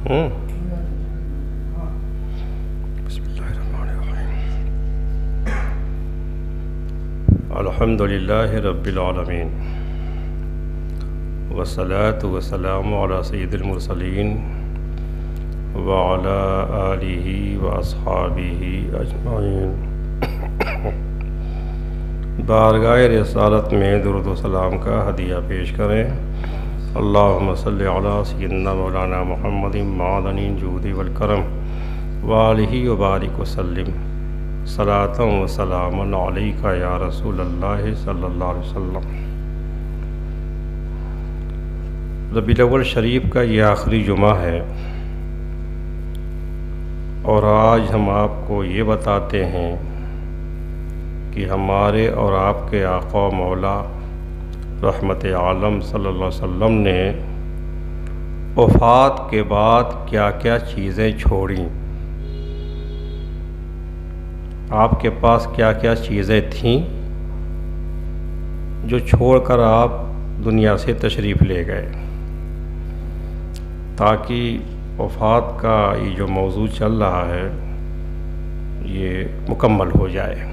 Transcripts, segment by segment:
بسم اللہ الرحمن الرحیم۔ الحمد للہ رب العالمین والصلاة والسلام علی سید المرسلین وعلی آلہ واصحابہ اجمعین۔ بارگاہ رسالت میں درود و سلام کا ہدیہ پیش کریں۔ اللہم صلی علی سیدنا مولانا محمد معدن الجود والکرم وآلہ وبارک وسلم صلاۃ و سلام علیکہ یا رسول اللہ صلی اللہ علیہ وسلم۔ ربیع الاول شریف کا یہ آخری جمعہ ہے اور آج ہم آپ کو یہ بتاتے ہیں کہ ہمارے اور آپ کے آقا مولا رحمت عالم صلی اللہ علیہ وسلم نے وفات کے بعد کیا کیا چیزیں چھوڑیں، آپ کے پاس کیا کیا چیزیں تھیں جو چھوڑ کر آپ دنیا سے تشریف لے گئے، تاکہ وفات کا یہ جو موضوع چل رہا ہے یہ مکمل ہو جائے۔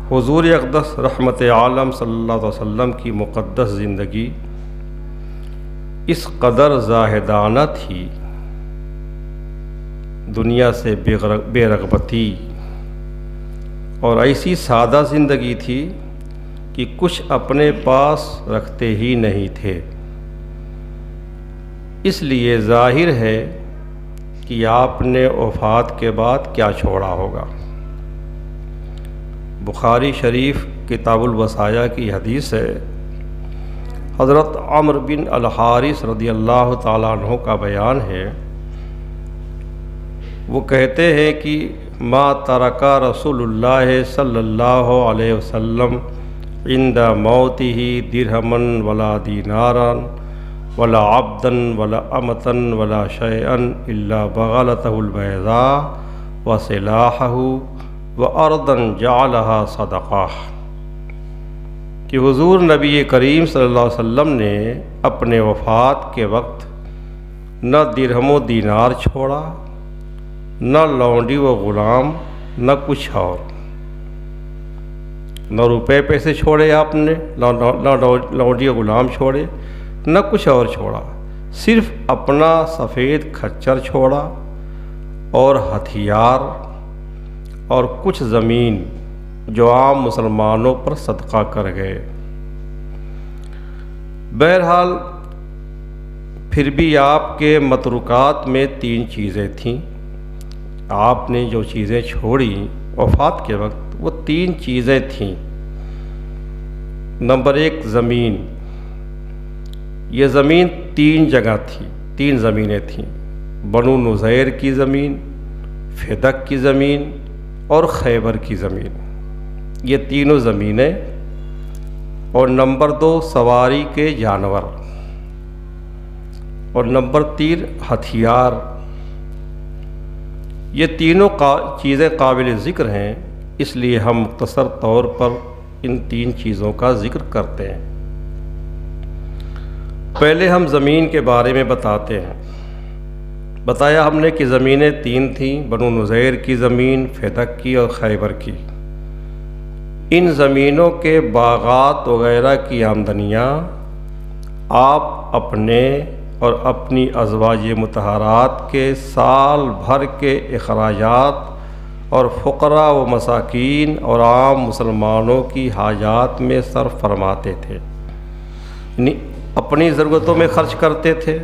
حضور اقدس رحمت عالم صلی اللہ علیہ وسلم کی مقدس زندگی اس قدر زاہدانہ تھی، دنیا سے بے رغبتی، اور ایسی سادہ زندگی تھی کہ کچھ اپنے پاس رکھتے ہی نہیں تھے۔ اس لیے ظاہر ہے کہ آپ نے وفات کے بعد کیا چھوڑا ہوگا۔ بخاری شریف کتاب الوصایا کی حدیث ہے، حضرت عمرو بن الحارث رضی اللہ تعالیٰ عنہ کا بیان ہے، وہ کہتے ہیں کہ ما ترک رسول اللہ صلی اللہ علیہ وسلم عند موتہ درہما ولا دینارا ولا عبدا ولا امتا ولا شیئا الا بغلتہ البیضاء وسلاحہ وَأَرْضًا جَعَلَهَا صَدَقَةً، کہ حضور نبی کریم صلی اللہ علیہ وسلم نے اپنے وفات کے وقت نہ درہم و دینار چھوڑا، نہ لونڈی و غلام، نہ کچھ اور، نہ روپے پیسے چھوڑے آپ نے، نہ لونڈی و غلام چھوڑے، نہ کچھ اور چھوڑا، صرف اپنا سفید کھچر چھوڑا اور ہتھیار اور کچھ زمین جو عام مسلمانوں پر صدقہ کر گئے۔ بہرحال پھر بھی آپ کے متروکات میں 3 چیزیں تھیں، آپ نے جو چیزیں چھوڑی وفات کے وقت وہ 3 چیزیں تھیں۔ نمبر 1 زمین، یہ زمین 3 جگہ تھی، 3 زمینیں تھیں، بنو نذیر کی زمین، فدق کی زمین اور خیبر کی زمین، یہ تینوں زمینیں۔ اور نمبر 2 سواری کے جانور، اور نمبر 3 ہتھیار۔ یہ تینوں چیزیں قابل ذکر ہیں، اس لیے ہم مختصر طور پر ان 3 چیزوں کا ذکر کرتے ہیں۔ پہلے ہم زمین کے بارے میں بتاتے ہیں۔ بتایا ہم نے کہ زمینیں 3 تھیں، بنو نذیر کی زمین، فدق کی اور خیبر کی۔ ان زمینوں کے باغات وغیرہ کی آمدنیاں آپ اپنے اور اپنی ازواج مطہرات کے سال بھر کے اخراجات اور فقراء و مساکین اور عام مسلمانوں کی حاجات میں صرف فرماتے تھے، یعنی اپنی ضرورتوں میں خرچ کرتے تھے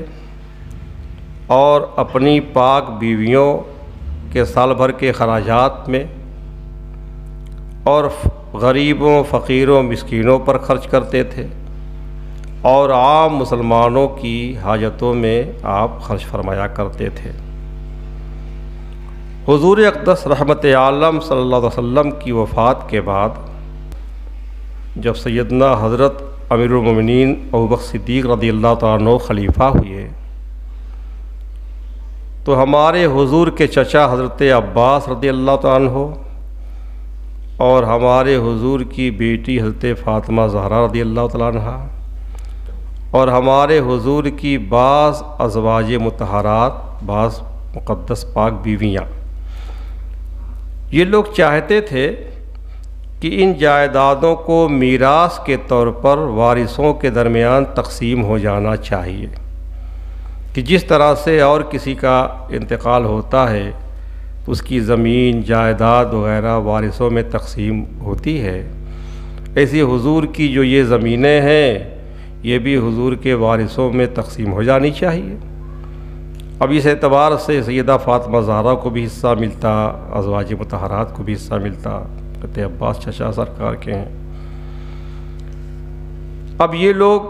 اور اپنی پاک بیویوں کے سال بھر کے خراجات میں، اور غریبوں، فقیروں، مسکینوں پر خرچ کرتے تھے، اور عام مسلمانوں کی حاجتوں میں آپ خرچ فرمایا کرتے تھے۔ حضور اقدس رحمت عالم صلی اللہ علیہ وسلم کی وفات کے بعد جب سیدنا حضرت امیر المومنین ابوبکر صدیق رضی اللہ تعالیٰ عنہ خلیفہ ہوئے، تو ہمارے حضور کے چچا حضرت عباس رضی اللہ تعالیٰ عنہ اور ہمارے حضور کی بیٹی حضرت فاطمہ زہرا رضی اللہ تعالیٰ عنہ اور ہمارے حضور کی بعض ازواج مطہرات، بعض مقدس پاک بیویاں۔ یہ لوگ چاہتے تھے کہ ان جائیدادوں کو میراث کے طور پر وارثوں کے درمیان تقسیم ہو جانا چاہیے، کہ جس طرح سے اور کسی کا انتقال ہوتا ہے تو اس کی زمین، جائیداد وغیرہ وارثوں میں تقسیم ہوتی ہے، ایسی حضور کی جو یہ زمینیں ہیں یہ بھی حضور کے وارثوں میں تقسیم ہو جانی چاہیے۔ اب اس اعتبار سے سیدہ فاطمہ زہرا کو بھی حصہ ملتا، ازواج مطہرات کو بھی حصہ ملتا، حضرت عباس چچا سرکار کے ہیں۔ اب یہ لوگ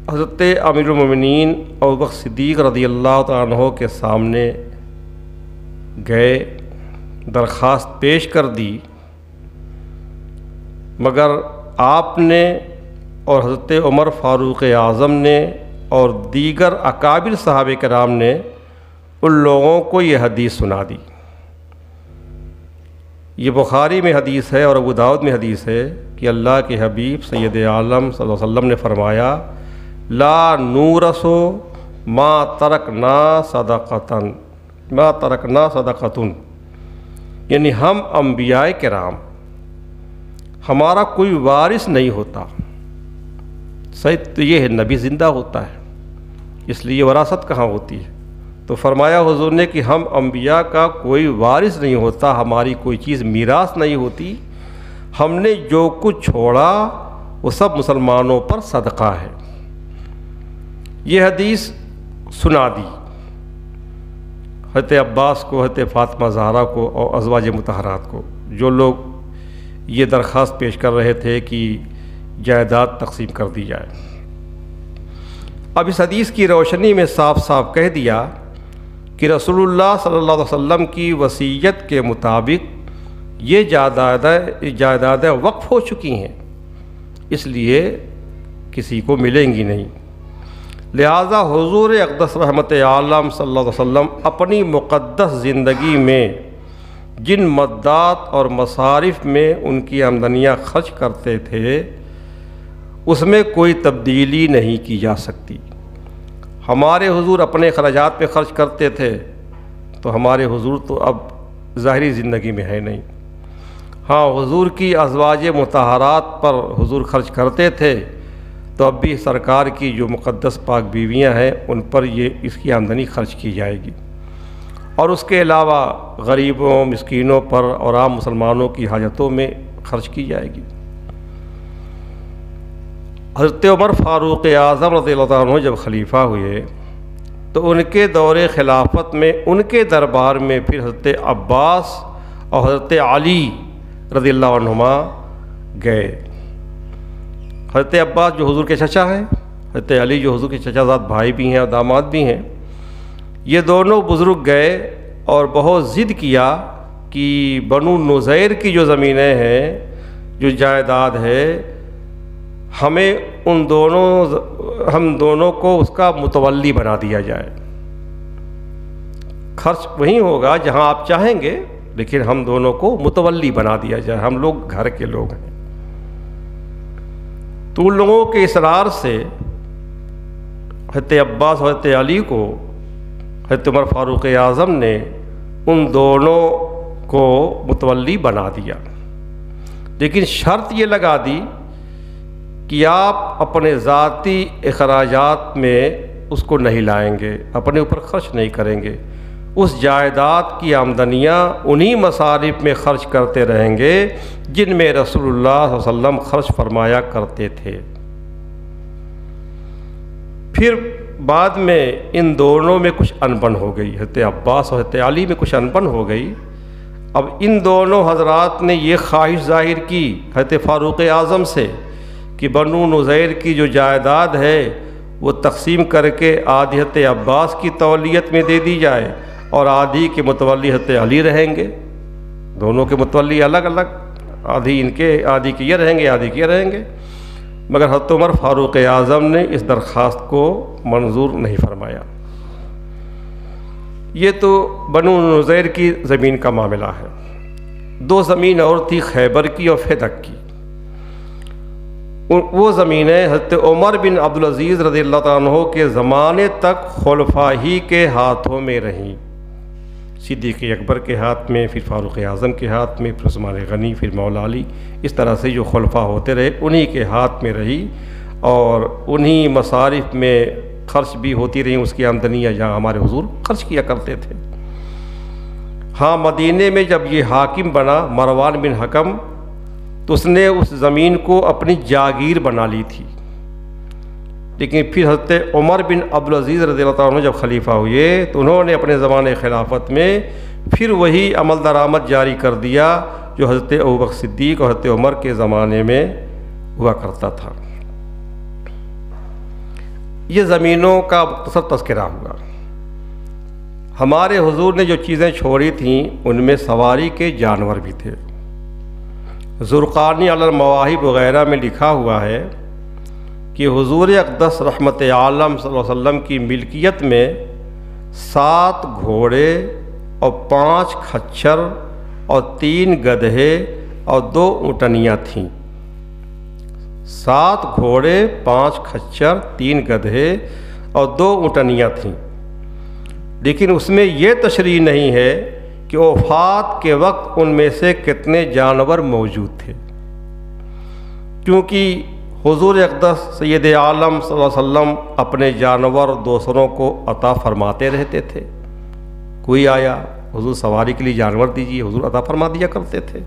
حضرت امیر المومنین ابوبکر صدیق رضی اللہ تعالیٰ عنہ کے سامنے گئے، درخواست پیش کر دی، مگر آپ نے اور حضرت عمر فاروق اعظم نے اور دیگر اکابر صحابہ کرام نے ان لوگوں کو یہ حدیث سنا دی۔ یہ بخاری میں حدیث ہے اور ابو داؤد میں حدیث ہے کہ اللہ کے حبیب سید عالم صلی اللہ علیہ وسلم نے فرمایا، لا نورث ما ترکنا صدقۃ، ما ترکنا صدقۃ، یعنی ہم انبیاء کرام، ہمارا کوئی وارث نہیں ہوتا۔ صحیح تو یہ ہے نبی زندہ ہوتا ہے، اس لیے وراثت کہاں ہوتی ہے؟ تو فرمایا حضور نے کہ ہم انبیاء کا کوئی وارث نہیں ہوتا، ہماری کوئی چیز میراث نہیں ہوتی، ہم نے جو کچھ چھوڑا وہ سب مسلمانوں پر صدقہ ہے۔ یہ حدیث سنا دی حضرت عباس کو، حضرت فاطمہ زہرا کو اور ازواج مطہرات کو، جو لوگ یہ درخواست پیش کر رہے تھے کہ جائیداد تقسیم کر دی جائے۔ اب اس حدیث کی روشنی میں صاف صاف کہہ دیا کہ رسول اللہ صلی اللہ علیہ وسلم کی وصیت کے مطابق یہ جائیدادیں وقف ہو چکی ہیں، اس لیے کسی کو ملیں گی نہیں۔ لہذا حضور اقدس رحمت عالم صلی اللہ علیہ وسلم اپنی مقدس زندگی میں جن مدات اور مصارف میں ان کی آمدنیاں خرچ کرتے تھے اس میں کوئی تبدیلی نہیں کی جا سکتی۔ ہمارے حضور اپنے اخراجات پہ خرچ کرتے تھے تو ہمارے حضور تو اب ظاہری زندگی میں ہے نہیں۔ ہاں، حضور کی ازواج مطہرات پر حضور خرچ کرتے تھے تو اب بھی سرکار کی جو مقدس پاک بیویاں ہیں ان پر یہ اس کی آمدنی خرچ کی جائے گی، اور اس کے علاوہ غریبوں، مسکینوں پر اور عام مسلمانوں کی حاجتوں میں خرچ کی جائے گی۔ حضرت عمر فاروق اعظم رضی اللہ عنہ جب خلیفہ ہوئے تو ان کے دور خلافت میں ان کے دربار میں پھر حضرت عباس اور حضرت علی رضی اللہ عنہما گئے۔ حضرت عباس جو حضور کے چچا ہیں، حضرت علی جو حضور کے چچا زاد بھائی بھی ہیں اور داماد بھی ہیں، یہ دونوں بزرگ گئے اور بہت ضد کیا کہ بنو نذیر کی جو زمینیں ہیں، جو جائیداد ہے، ہمیں ہم دونوں کو اس کا متولی بنا دیا جائے۔ خرچ وہیں ہوگا جہاں آپ چاہیں گے، لیکن ہم دونوں کو متولی بنا دیا جائے، ہم لوگ گھر کے لوگ ہیں۔ تو ان لوگوں کے اصرار سے حضرت عباس اور حضرت علی کو حضرت عمر فاروق اعظم نے ان دونوں کو متولی بنا دیا، لیکن شرط یہ لگا دی کہ آپ اپنے ذاتی اخراجات میں اس کو نہیں لائیں گے، اپنے اوپر خرچ نہیں کریں گے، اس جائیداد کی آمدنیاں انہی مصارف میں خرچ کرتے رہیں گے جن میں رسول اللہ صلی اللہ علیہ وسلم خرچ فرمایا کرتے تھے۔ پھر بعد میں ان دونوں میں کچھ انبن ہو گئی، حضرت عباس اور حضرت علی میں کچھ انبن ہو گئی۔ اب ان دونوں حضرات نے یہ خواہش ظاہر کی حضرت فاروق اعظم سے کہ بنو نذیر کی جو جائیداد ہے وہ تقسیم کر کے آدھی حضرت عباس کی تولیت میں دے دی جائے اور آدھی کے متولی حضرت علی رہیں گے، دونوں کے متولی الگ الگ، آدھی ان کے، آدھی کے یہ رہیں گے، آدھی کے رہیں گے۔ مگر حضرت عمر فاروق اعظم نے اس درخواست کو منظور نہیں فرمایا۔ یہ تو بنو نذیر کی زمین کا معاملہ ہے۔ دو زمین اور تھی، خیبر کی اور فدق کی۔ وہ زمینیں حضرت عمر بن عبدالعزیز رضی اللہ تعالیٰ عنہ کے زمانے تک خلفاء ہی کے ہاتھوں میں رہیں، صدیق اکبر کے ہاتھ میں، پھر فاروق اعظم کے ہاتھ میں، پھر عثمان غنی، پھر مولا علی، اس طرح سے جو خلفاء ہوتے رہے انہی کے ہاتھ میں رہی، اور انہی مصارف میں خرچ بھی ہوتی رہیں اس کی آمدنیاں جہاں ہمارے حضور خرچ کیا کرتے تھے۔ ہاں مدینے میں جب یہ حاکم بنا مروان بن حکم تو اس نے اس زمین کو اپنی جاگیر بنا لی تھی، لیکن پھر حضرت عمر بن عبدالعزیز رضی اللہ عنہ جب خلیفہ ہوئے تو انہوں نے اپنے زمانے خلافت میں پھر وہی عمل درآمد جاری کر دیا جو حضرت ابوبکر صدیق اور حضرت عمر کے زمانے میں ہوا کرتا تھا۔ یہ زمینوں کا مختصر تذکرہ ہوا۔ ہمارے حضور نے جو چیزیں چھوڑی تھیں ان میں سواری کے جانور بھی تھے۔ زرقانی علی المواہب وغیرہ میں لکھا ہوا ہے کہ حضور اقدس رحمت عالم صلی اللہ علیہ وسلم کی ملکیت میں 7 گھوڑے اور 5 کھچر اور 3 گدھے اور 2 اونٹنیاں تھیں۔ 7 گھوڑے، 5 کھچر، 3 گدھے اور 2 اونٹنیاں تھیں، لیکن اس میں یہ تشریح نہیں ہے کہ وفات کے وقت ان میں سے کتنے جانور موجود تھے، کیونکہ حضور اقدس سید عالم صلی اللہ علیہ وسلم اپنے جانور دوسروں کو عطا فرماتے رہتے تھے۔ کوئی آیا حضور سواری کے لیے جانور دیجیے، حضور عطا فرما دیا کرتے تھے،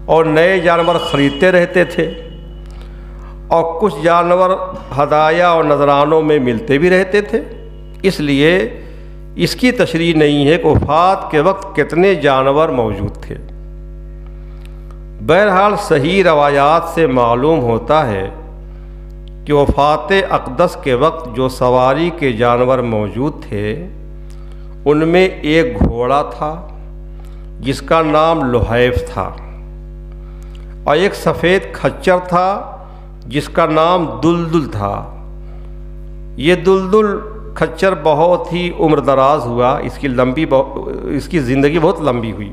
اور نئے جانور خریدتے رہتے تھے، اور کچھ جانور ہدایہ اور نذرانوں میں ملتے بھی رہتے تھے۔ اس لیے اس کی تشریح نہیں ہے کہ وفات کے وقت کتنے جانور موجود تھے۔ بہرحال صحیح روایات سے معلوم ہوتا ہے کہ وفات اقدس کے وقت جو سواری کے جانور موجود تھے ان میں ایک گھوڑا تھا جس کا نام لحیف تھا، اور ایک سفید کھچر تھا جس کا نام دلدل تھا۔ یہ دلدل کھچر بہت ہی عمر دراز ہوا، اس کی زندگی بہت لمبی ہوئی،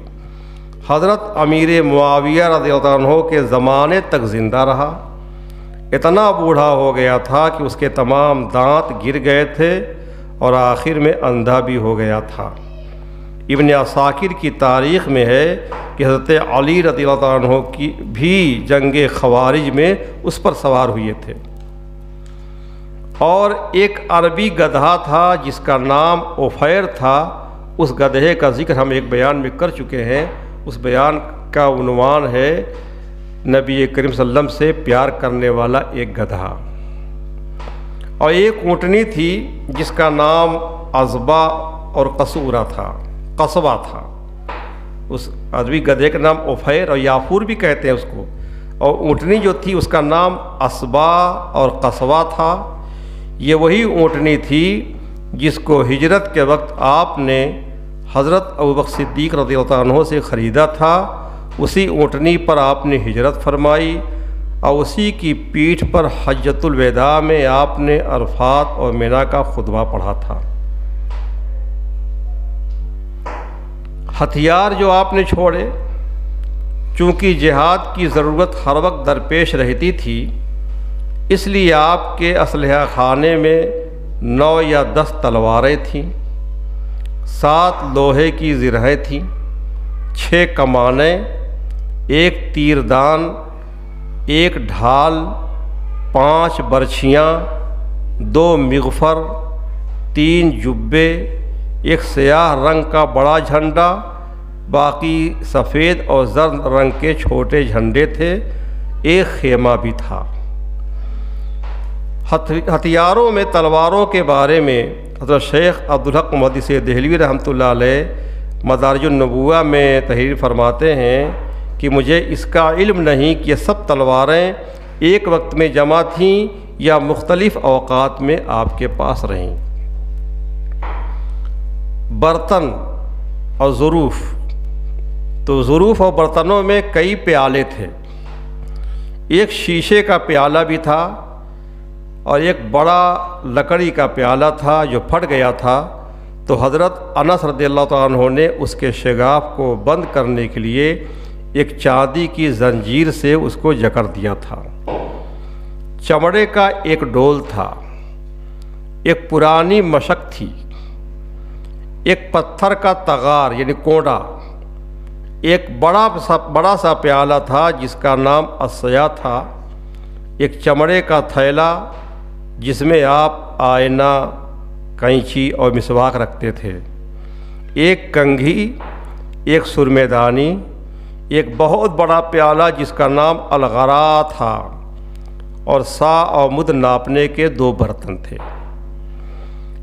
حضرت امیر معاویہ رضی اللہ عنہ کے زمانے تک زندہ رہا، اتنا بوڑھا ہو گیا تھا کہ اس کے تمام دانت گر گئے تھے اور آخر میں اندھا بھی ہو گیا تھا۔ ابن عساکر کی تاریخ میں ہے کہ حضرت علی رضی اللہ عنہ کی بھی جنگ خوارج میں اس پر سوار ہوئے تھے، اور ایک عربی گدھا تھا جس کا نام عفیر تھا۔ اس گدھے کا ذکر ہم ایک بیان میں کر چکے ہیں، اس بیان کا عنوان ہے نبی کریم صلی اللہ علیہ وسلم سے پیار کرنے والا ایک گدھا۔ اور ایک اونٹنی تھی جس کا نام عذبہ اور قصورہ تھا، قصبہ تھا۔ اس عربی گدھے کا نام عفیر اور یافور بھی کہتے ہیں اس کو، اور اونٹنی جو تھی اس کا نام عصبہ اور قصبہ تھا۔ یہ وہی اونٹنی تھی جس کو ہجرت کے وقت آپ نے حضرت ابوبکر صدیق رضی اللہ عنہ سے خریدا تھا۔ اسی اونٹنی پر آپ نے ہجرت فرمائی، اور اسی کی پیٹھ پر حجۃ الوداع میں آپ نے عرفات اور منی کا خطبہ پڑھا تھا۔ ہتھیار جو آپ نے چھوڑے، چونکہ جہاد کی ضرورت ہر وقت درپیش رہتی تھی، اس لیے آپ کے اسلحہ خانے میں 9 یا 10 تلواریں تھیں، 7 لوہے کی زرہیں تھیں، 6 کمانیں، 1 تیردان، 1 ڈھال، 5 برچھیاں، 2 مغفر، 3 جبے، 1 سیاہ رنگ کا بڑا جھنڈا، باقی سفید اور زرد رنگ کے چھوٹے جھنڈے تھے، 1 خیمہ بھی تھا۔ ہتھیاروں میں تلواروں کے بارے میں حضرت شیخ عبدالحق محدث دہلوی رحمۃ اللہ علیہ مدارج النبوہ میں تحریر فرماتے ہیں کہ مجھے اس کا علم نہیں کہ یہ سب تلواریں ایک وقت میں جمع تھیں یا مختلف اوقات میں آپ کے پاس رہیں۔ برتن اور ظروف، تو ظروف اور برتنوں میں کئی پیالے تھے۔ ایک شیشے کا پیالہ بھی تھا، اور ایک بڑا لکڑی کا پیالہ تھا جو پھٹ گیا تھا، تو حضرت انس رضی اللہ تعالیٰ عنہ نے اس کے شگاف کو بند کرنے کے لیے ایک چاندی کی زنجیر سے اس کو جکڑ دیا تھا۔ چمڑے کا ایک ڈول تھا، ایک پرانی مشق تھی، ایک پتھر کا تغار یعنی کونڈا، ایک بڑا سا پیالہ تھا جس کا نام عصیا تھا، ایک چمڑے کا تھیلا جس میں آپ آئینہ، کینچی اور مسواک رکھتے تھے، ایک کنگھی، ایک سرمے دانی، ایک بہت بڑا پیالہ جس کا نام الغرا تھا، اور سا اور مد ناپنے کے 2 برتن تھے۔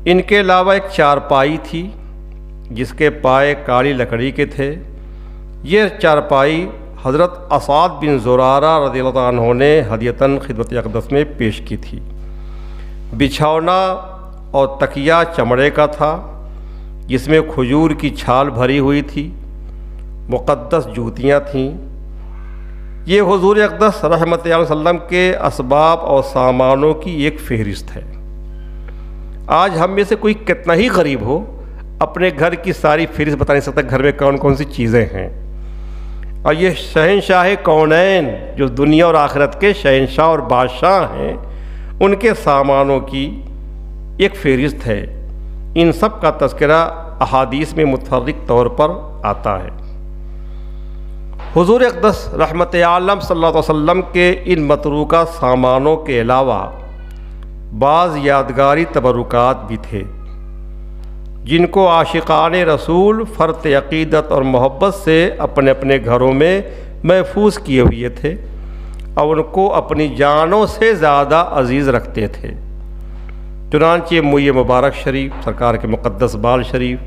ان کے علاوہ ایک چارپائی تھی جس کے پائے کالی لکڑی کے تھے۔ یہ چارپائی حضرت اسعد بن زرارہ رضی اللہ عنہ نے ہدیۃً خدمت اقدس میں پیش کی تھی۔ بچھونا اور تکیہ چمڑے کا تھا جس میں کھجور کی چھال بھری ہوئی تھی، مقدس جوتیاں تھیں۔ یہ حضور اقدس رحمت اللہ علیہ وسلم کے اسباب اور سامانوں کی ایک فہرست ہے۔ آج ہم میں سے کوئی کتنا ہی غریب ہو اپنے گھر کی ساری فہرست بتا نہیں سکتا گھر میں کون کون سی چیزیں ہیں، اور یہ شہنشاہ کونین جو دنیا اور آخرت کے شہنشاہ اور بادشاہ ہیں ان کے سامانوں کی ایک فہرست ہے۔ ان سب کا تذکرہ احادیث میں متفرق طور پر آتا ہے۔ حضور اقدس رحمت عالم صلی اللہ علیہ وسلم کے ان متروکہ سامانوں کے علاوہ بعض یادگاری تبرکات بھی تھے جن کو عاشقان رسول فرط عقیدت اور محبت سے اپنے اپنے گھروں میں محفوظ کیے ہوئے تھے اور ان کو اپنی جانوں سے زیادہ عزیز رکھتے تھے۔ چنانچہ موئے مبارک شریف، سرکار کے مقدس بال شریف،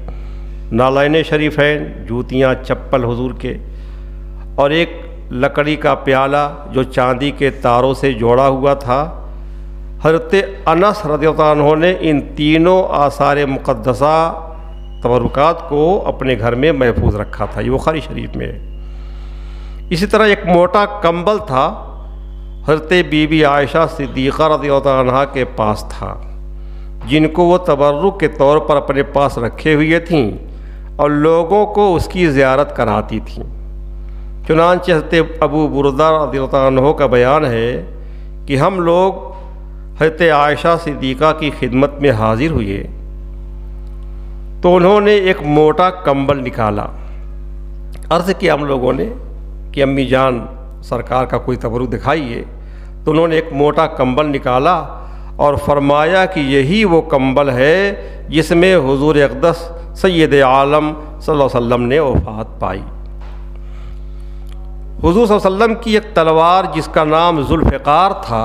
نالین شریفین، جوتیاں چپل حضور کے، اور ایک لکڑی کا پیالہ جو چاندی کے تاروں سے جوڑا ہوا تھا۔ حضرت انس رضی اللہ عنہ نے ان تینوں آثار مقدسہ تبرکات کو اپنے گھر میں محفوظ رکھا تھا، یہ بخاری شریف میں ہے۔ اسی طرح ایک موٹا کمبل تھا، حضرت بی بی عائشہ صدیقہ رضی اللہ عنہا کے پاس تھا، جن کو وہ تبرک کے طور پر اپنے پاس رکھے ہوئے تھیں اور لوگوں کو اس کی زیارت کراتی تھیں۔ چنانچہ حضرت ابو بردہ رضی اللہ عنہ کا بیان ہے کہ ہم لوگ حضرت عائشہ صدیقہ کی خدمت میں حاضر ہوئے تو انہوں نے ایک موٹا کمبل نکالا۔ عرض کیا ہم لوگوں نے کہ امی جان سرکار کا کوئی تبرک دکھائیے، تو انہوں نے ایک موٹا کمبل نکالا اور فرمایا کہ یہی وہ کمبل ہے جس میں حضور اقدس سید عالم صلی اللہ علیہ وسلم نے وفات پائی۔ حضور صلی اللہ علیہ وسلم کی ایک تلوار جس کا نام ذوالفقار تھا،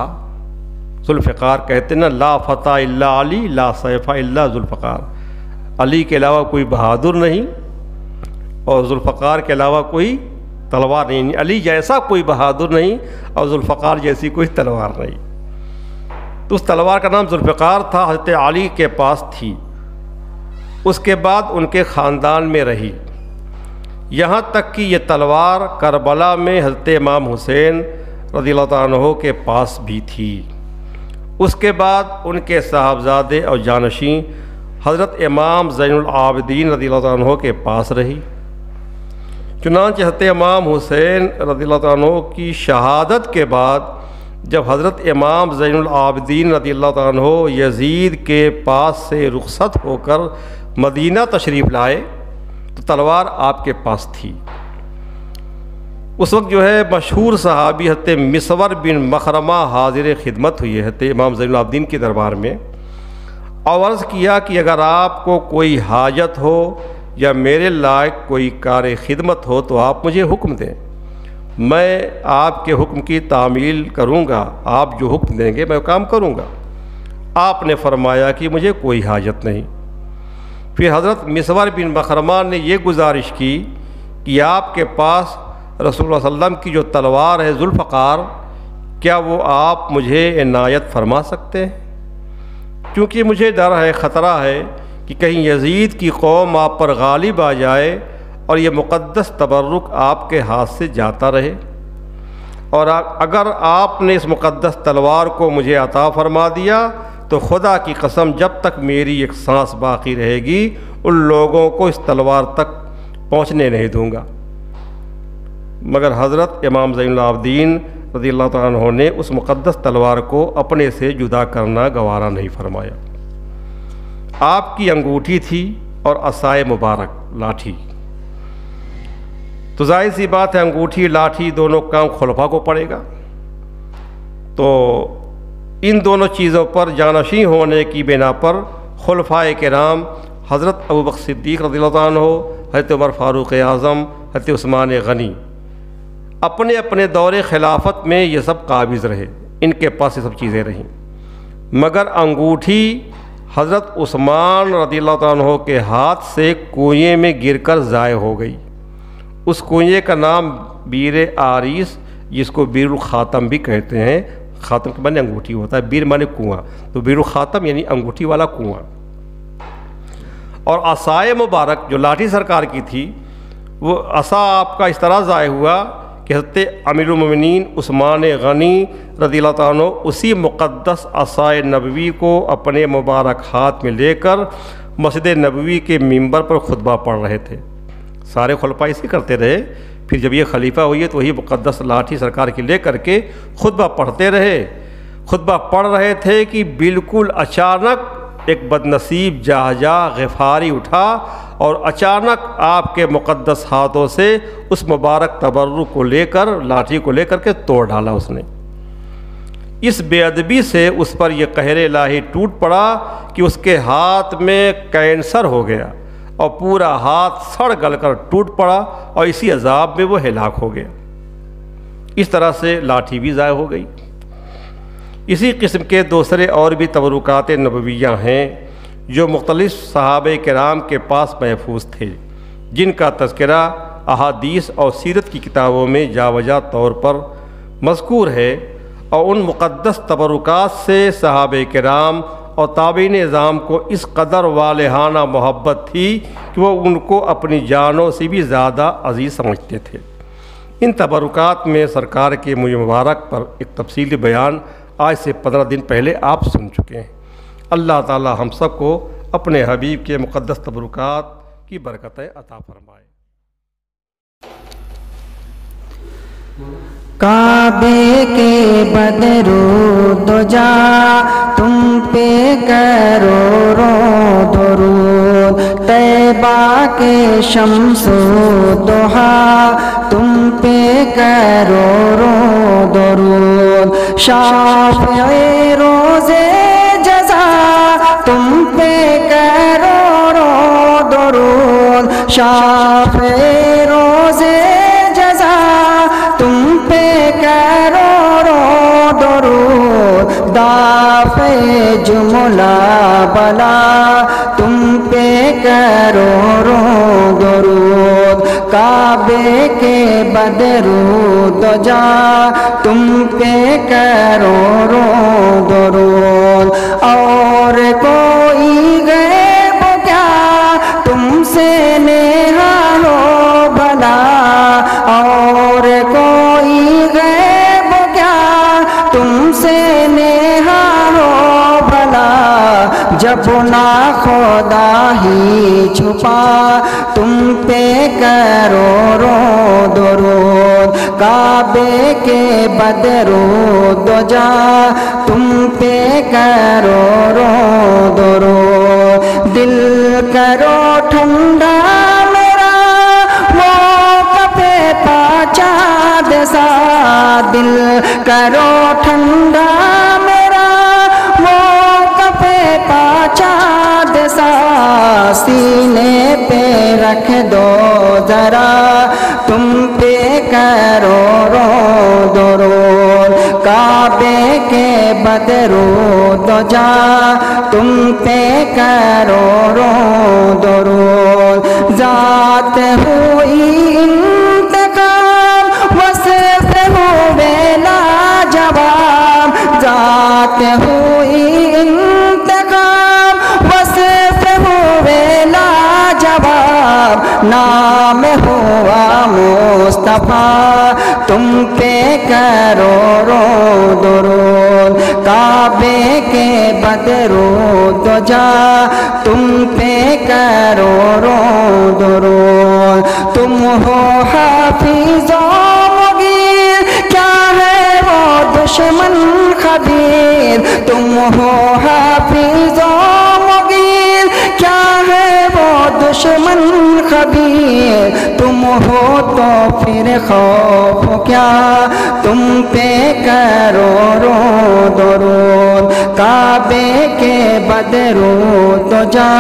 ذوالفقار کہتے ہیں نا، لا فتح الا علی لا سیف الا ذوالفقار، علی کے علاوہ کوئی بہادر نہیں اور ذوالفقار کے علاوہ کوئی تلوار نہیں، علی جیسا کوئی بہادر نہیں اور ذوالفقار جیسی کوئی تلوار نہیں۔ تو اس تلوار کا نام ذوالفقار تھا، حضرت علی کے پاس تھی، اس کے بعد ان کے خاندان میں رہی، یہاں تک کہ یہ تلوار کربلا میں حضرت امام حسین رضی اللہ عنہ کے پاس بھی تھی۔ اس کے بعد ان کے صاحبزادے اور جانشین حضرت امام زین العابدین رضی اللہ عنہ کے پاس رہی۔ چنانچہ حضرت امام حسین رضی اللہ عنہ کی شہادت کے بعد جب حضرت امام زین العابدین رضی اللہ عنہ یزید کے پاس سے رخصت ہو کر مدینہ تشریف لائے تو تلوار آپ کے پاس تھی۔ اس وقت جو ہے مشہور صحابی حضرت مسور بن مخرمہ حاضر خدمت ہوئی ہے حضرت امام زین العابدین کے دربار میں، اور عرض کیا کہ اگر آپ کو کوئی حاجت ہو یا میرے لائق کوئی کار خدمت ہو تو آپ مجھے حکم دیں، میں آپ کے حکم کی تعمیل کروں گا، آپ جو حکم دیں گے میں کام کروں گا۔ آپ نے فرمایا کہ مجھے کوئی حاجت نہیں۔ پھر حضرت مسور بن مخرمہ نے یہ گزارش کی کہ آپ کے پاس رسول اللہ صلی اللہ علیہ وسلم کی جو تلوار ہے ذوالفقار، کیا وہ آپ مجھے عنایت فرما سکتے ہیں؟ کیونکہ مجھے ڈر ہے، خطرہ ہے کہ کہیں یزید کی قوم آپ پر غالب آ جائے اور یہ مقدس تبرک آپ کے ہاتھ سے جاتا رہے، اور اگر آپ نے اس مقدس تلوار کو مجھے عطا فرما دیا تو خدا کی قسم جب تک میری ایک سانس باقی رہے گی ان لوگوں کو اس تلوار تک پہنچنے نہیں دوں گا۔ مگر حضرت امام زین العابدین رضی اللہ تعالیٰ عنہ نے اس مقدس تلوار کو اپنے سے جدا کرنا گوارا نہیں فرمایا۔ آپ کی انگوٹھی تھی اور عصائے مبارک لاٹھی، تو ظاہر سی بات ہے انگوٹھی لاٹھی دونوں کام خلفاء کو پڑے گا، تو ان دونوں چیزوں پر جانشین ہونے کی بنا پر خلفائے کرام حضرت ابوبکر صدیق رضی اللہ عنہ، حضرت عمر فاروق اعظم، حضرت عثمان غنی اپنے اپنے دور خلافت میں یہ سب قابض رہے، ان کے پاس یہ سب چیزیں رہیں، مگر انگوٹھی حضرت عثمان رضی اللہ عنہ کے ہاتھ سے کنویں میں گر کر ضائع ہو گئی۔ اس کنویں کا نام بیر آریس، جس کو بیر الخاتم بھی کہتے ہیں، خاتم کے معنی انگوٹھی ہوتا ہے، بیر معنی کنواں، تو بیر الخاتم یعنی انگوٹھی والا کنواں۔ اور عصائے مبارک جو لاٹھی سرکار کی تھی، وہ عصا آپ کا اس طرح ضائع ہوا کہ حضرت امیر المومنین عثمان غنی رضی اللہ تعالیٰ عنہ اسی مقدس عصائے نبوی کو اپنے مبارک ہاتھ میں لے کر مسجد نبوی کے منبر پر خطبہ پڑھ رہے تھے۔ سارے خلفاء اسی کرتے رہے، پھر جب یہ خلیفہ ہوئی ہے تو وہی مقدس لاٹھی سرکار کی لے کر کے خطبہ پڑھتے رہے۔ خطبہ پڑھ رہے تھے کہ بالکل اچانک ایک بدنصیب جہجہ غفاری اٹھا اور اچانک آپ کے مقدس ہاتھوں سے اس مبارک تبرک کو لے کر، لاٹھی کو لے کر کے توڑ ڈالا اس نے۔ اس بے ادبی سے اس پر یہ قہر الہی ٹوٹ پڑا کہ اس کے ہاتھ میں کینسر ہو گیا اور پورا ہاتھ سڑ گل کر ٹوٹ پڑا اور اسی عذاب میں وہ ہلاک ہو گیا۔ اس طرح سے لاٹھی بھی ضائع ہو گئی۔ اسی قسم کے دوسرے اور بھی تبرکات نبویہ ہیں جو مختلف صحابہ کرام کے پاس محفوظ تھے، جن کا تذکرہ احادیث اور سیرت کی کتابوں میں جاوجہ طور پر مذکور ہے، اور ان مقدس تبرکات سے صحابہ کرام اور تابعین اعظام کو اس قدر والہانہ محبت تھی کہ وہ ان کو اپنی جانوں سے بھی زیادہ عزیز سمجھتے تھے۔ ان تبرکات میں سرکار کے منہ مبارک پر ایک تفصیلی بیان آج سے 15 دن پہلے آپ سن چکے ہیں۔ اللہ تعالی ہم سب کو اپنے حبیب کے مقدس تبرکات کی برکتیں عطا فرمائے۔ کعبے کے بدرو دجا تم پہ کرو رو درود، طیبہ کے شمس و ضحیٰ تم پہ کرو رو درود، شافعِ روزے جزا تم پہ کرو رو درود، شافعِ روزے جزا تم پہ کرو رو درود، دافع جملہ بلا تم پہ کرو رو درود، کعبے کے بدرو دجا تم پہ کرو رو درود، اور کوئی غیب کیا تم سے نیہا ہو بھلا، اور کوئی غیب کیا تم سے نیہا ہو بھلا، جب نہ خدا ہی چھپا تم پہ کرو رو درود، کعبے کے بدرو دجا تم پہ کرو رو درود، دل کرو ٹھنڈا میرا وہ کپے پاچا دسا، دل کرو ٹھنڈا میرا وہ کپے پاچا دسا، سینے پہ رکھ دو ذرا تم پہ کرو رو درود، کعبے کے بدرو دجا تم پہ کرو رو درود، ذات ہوئی انتقام وصف ہوئے لاجواب، ذات ہوئی انتقام وصف ہوئے لاجواب، نام ہوا مصطفیٰ تم پہ کرو رو درود، کعبے کے بدرو دجا تم پہ کرو رو درود، تم ہو حافظ و مغیر کیا ہے وہ دشمن خبیر، تم ہو حافظ و مغیر، کیا ہے وہ دشمن خبیر، تم ہو تو پھر خوف کیا، تم پہ کروڑوں درود، کعبے کے بدرود تو جا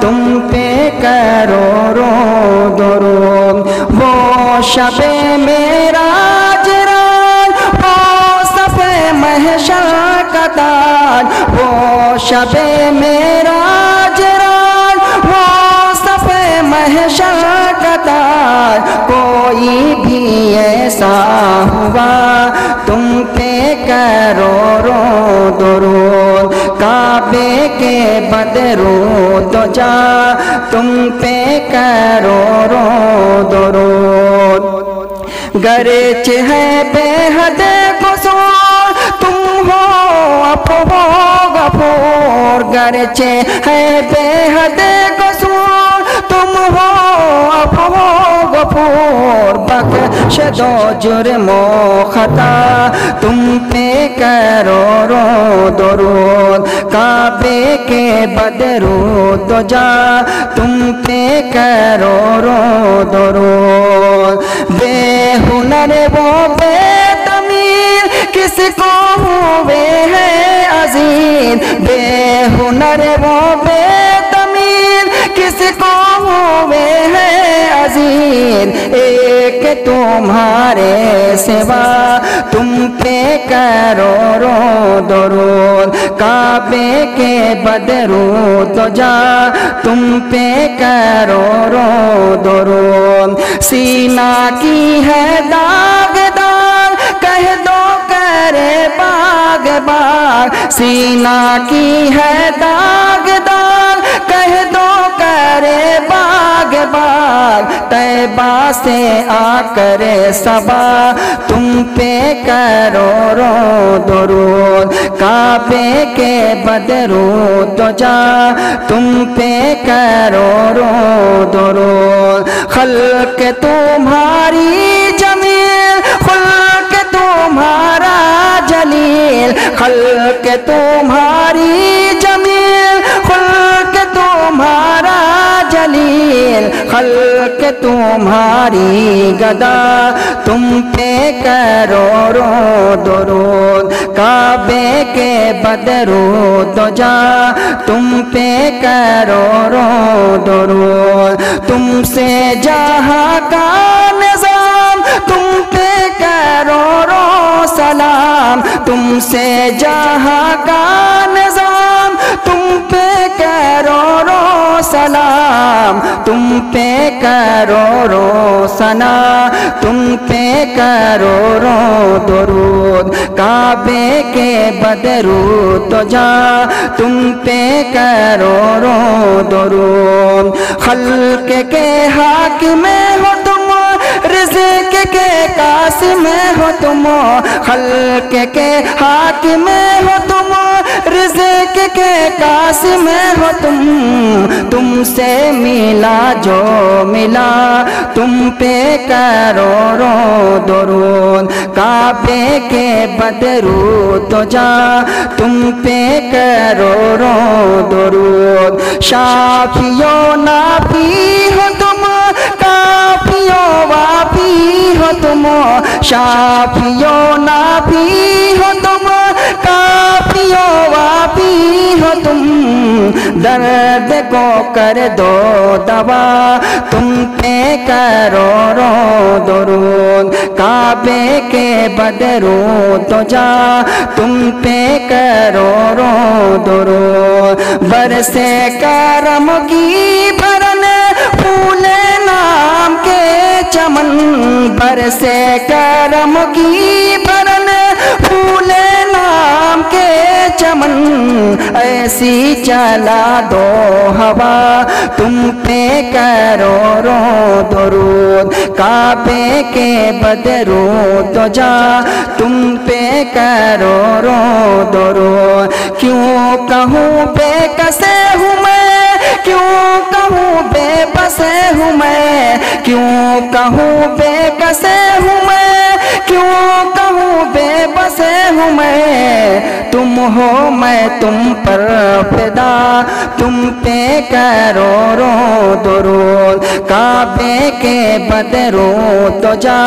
تم پہ کروڑوں درود، وہ شب معراج رات، وہ صفحہ محشر کا تاج، وہ شب معراج رات، وہ صفحہ محشر کا تاج، کوئی بھی ایسا ہوا تم پہ کروڑوں درود، کعبے کے بدرود تو جا تم پہ کروڑوں درود، گرچہ ہے بے حد قصور تم ہو عفو غفور، گرچہ ہے بے حد قصور تم ہو عفو غفور، بخش دو جرم و خطا تم پہ کروڑوں درود، کعبے کے بدرود تو جا تم پہ کروڑوں درود، بے ہنر وہ بے تمیز کس کو ہوئے ہیں عزیز، بے ہنر وہ بے تمیز کس کو ہوئے ہیں عزیز، ایک تمہارے سوا تم پہ کروڑوں درود، کعبے کے بدرود تو جا تم پہ کروڑوں درود، سینہ کی ہے داغ داغ کہہ دو کرے باغ باغ، سینہ کی ہے داغ داغ کہہ دو کرے باغ باغ، طیبہ سے آ کر صبا تم پہ کروڑوں درود، کعبے کے بدرود تو جا تم پہ کروڑوں درود، خلق تمہاری جمیل، خلق تمہارا جلیل، خلق تمہاری جمیل، خلق تمہارا جلیل، خلق تمہاری گدا تم پہ کروڑوں درود، کعبے کے بدرود تو جا تم پہ کروڑوں درود، تم سے جہاں کا نظام تم پہ کروڑوں سلام، تم سے جہاں کا نظام تم پہ کروڑوں سلام، تم پہ کروڑوں ثنا، تم پہ کروڑوں درود، کعبے کے بدرود تو جا تم پہ کروڑوں درود، خلق کے حاکم ہو تم، رزق کے قاسم ہو تم، خلق کے حاکم ہو تم، رزق کے قاسم ہو تم سے ملا جو ملا تم پہ کروڑوں درود، کعبے کے بدرود تو جا تم پہ کروڑوں درود، شافی و نافی ہو تم، کافی و وافی ہو تم، شافی و نافی ہو تم، کافی و وافی ہو تم، درد کو کر دو دوا تم پہ کروڑوں درود، کعبے کے بدرود تو جا تم پہ کروڑوں درود، برسے کرم کی بھرن پھول نام کے چمن، برسے کرم کی بھرن پھول نام کے چمن، ایسی چلا دو ہوا تم پہ کروڑوں درود، کعبے کے بدرود تو جا تم پہ کروڑوں درود، کیوں کہوں بے کسے ہوں میں، کیوں کہوں بے بسے ہوں میں، کیوں کہوں بے کسے ہوں میں، کیوں کہوں بے بس ہوں میں، تم ہو میں تم پر فدا، تم پہ کروڑوں درود، کعبے کے بدروں تو جا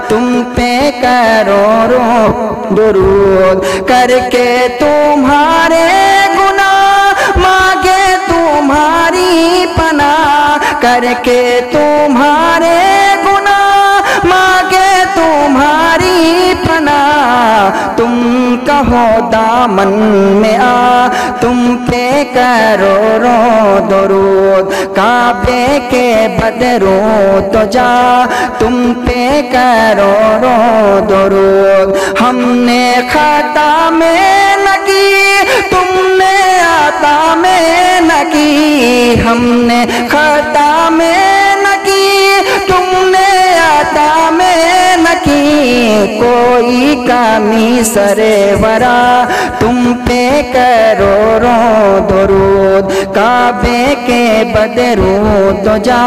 تم پہ کروڑوں درود، کر کے تمہارے گناہ مانگے تمہاری پناہ، کر کے تمہارے گناہ مانگے تمہاری پناہ، تم کہو دامن میں آ تم پہ کروڑوں درود، کعبے کے بدروں تو جا تم پہ کروڑوں درود، ہم نے خطا میں نہ کی تم نے عطا میں نہ کی، ہم نے خطا میں نہ کی تم نے عطا میں نہ کی، کوئی کمی سرورا تم پہ کروڑوں درود، کعبے کے بدروں تو جا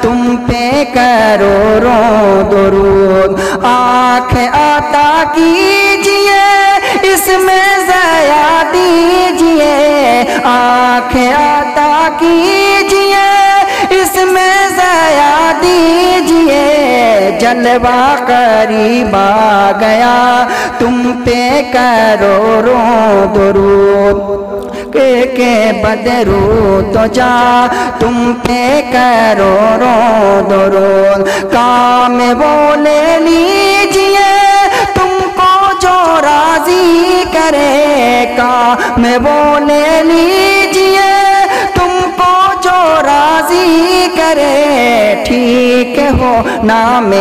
تم پہ کروڑوں درود، آنکھ عطا کیجئے اس میں ضیا دیجئے، آنکھ عطا کیجئے اس میں ضیا دیجئے، جلوہ قریب آ گیا تم پہ کروڑوں درود، کے بدروں تو جا تم پہ کروڑوں درود، کام وہ لے لیجئے تم کو جو راضی کرے، کام وہ لے لیجئے تم کو جو راضی کرے، ٹھیک ہو نام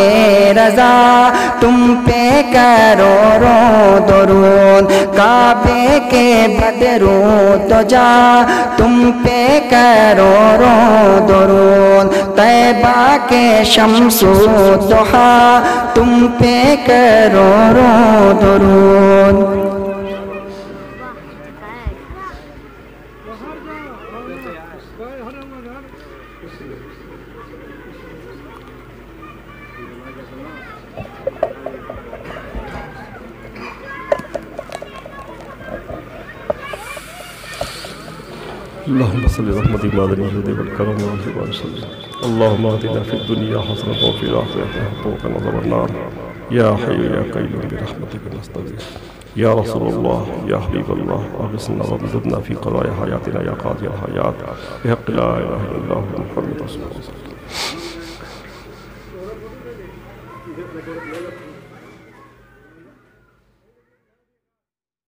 رضا تم پہ کروڑوں درود، کعبے کے بدروں تو جا تم پہ کروڑوں درود، طیبہ کے شمس و ضحیٰ تم پہ کروڑوں درود۔ اللهم صل على محمد وعلى آله والكرم والسلام، اللهم اهدنا في الدنيا حسنة وفي الآخرة حسنة وقنا عذاب النار، يا حي يا قيوم برحمتك نستغيث، يا رسول الله يا حبيب الله اغثنا وامددنا في قضايا حياتنا يا قاضي الحياة، بحق لا إله إلا الله محمد رسول الله.